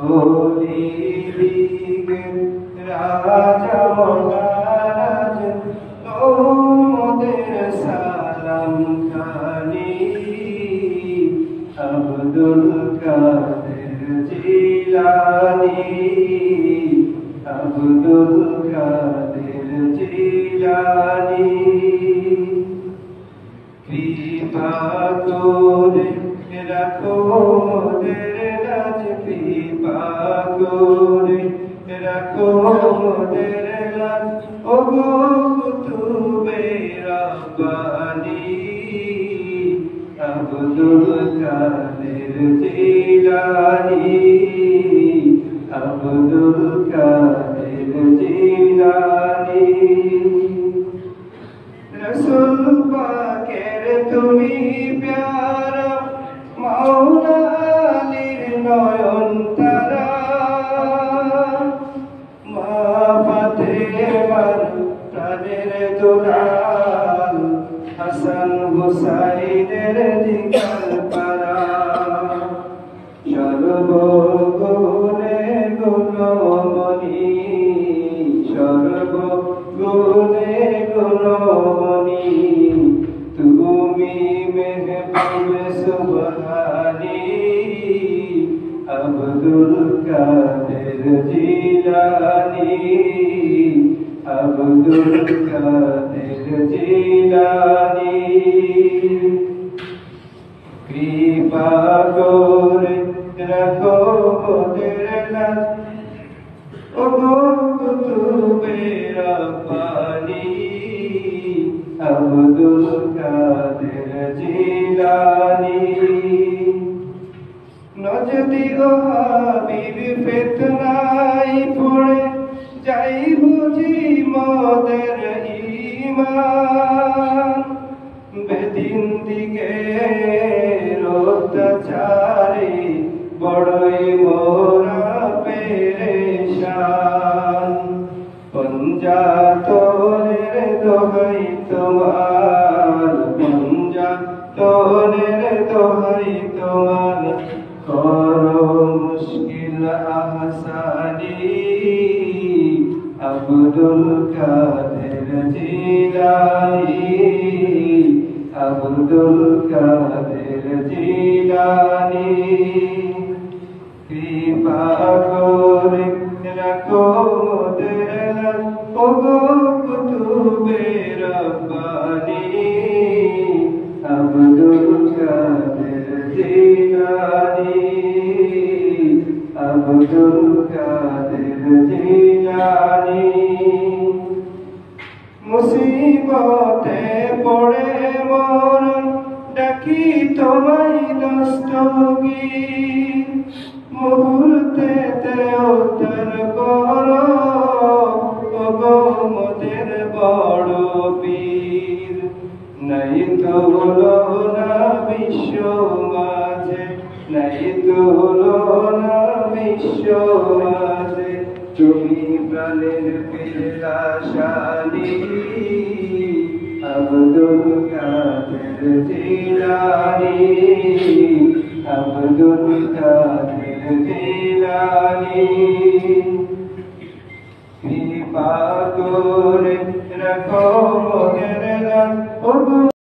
ওলি লীগের রাজা মহারাজ তোমাদের সালাম খানি আব্দুল কাদের জিলানী আব্দুল কাদের জিলানী কৃপা করে রাখো মোদের লাজ কৃপা করে রাখো মোদের লাজ ওগো কুতুবে রব্বানী আব্দুল কাদের জিলানী আব্দুল কাদের জিলানী রসুল পাকের তুমি প্যারা মাওলা আলীর নয়ন তারা মা ফাতেমার প্রাণের দুলাল হাসান হুসাইনের জিগার পারা সর্বগুণে গুণমণি সর্বগুণে গুণমণি তুমি মেহবুব সুবহানী আব্দুল কাদের জিলানী আব্দুল কাদের জিলানী কৃপা করে রাখো মোদের লাজ ওগো কুতুবে রব্বানী আব্দুল কাদের জিলানী নজদি ও হাবিব ফিতনায় পড়ে যাই বুঝি মোদের ঈমান বেদিন দিকে অত্যাচারে বড়ই মোরা পেরেশান পঞ্জাতনের দোহাই তোমার পঞ্জাতনের দোহাই তোমার করো মুশকিল আহসানি আব্দুল কাদের জিলানী আব্দুল কাদের জিলানী কৃপা করে রাখো মোদের লাজ ওগো কুতুবে রব্বানী আব্দুল কাদের জিলানী আব্দুল কাদের জিলানী মুসিবতে পড়ে মরণ ডাকি তোমায় দস্তগীর মুহূর্তে উদ্ধার করো ওগো মোদের বড় পীর নাই তুলনা বিশ্ব মাঝে নাই তুলনা বিশ্ব মাঝে তুমি প্রাণের বিলাসানী আব্দুল কাদের জিলানী আব্দুল কাদের জিলানী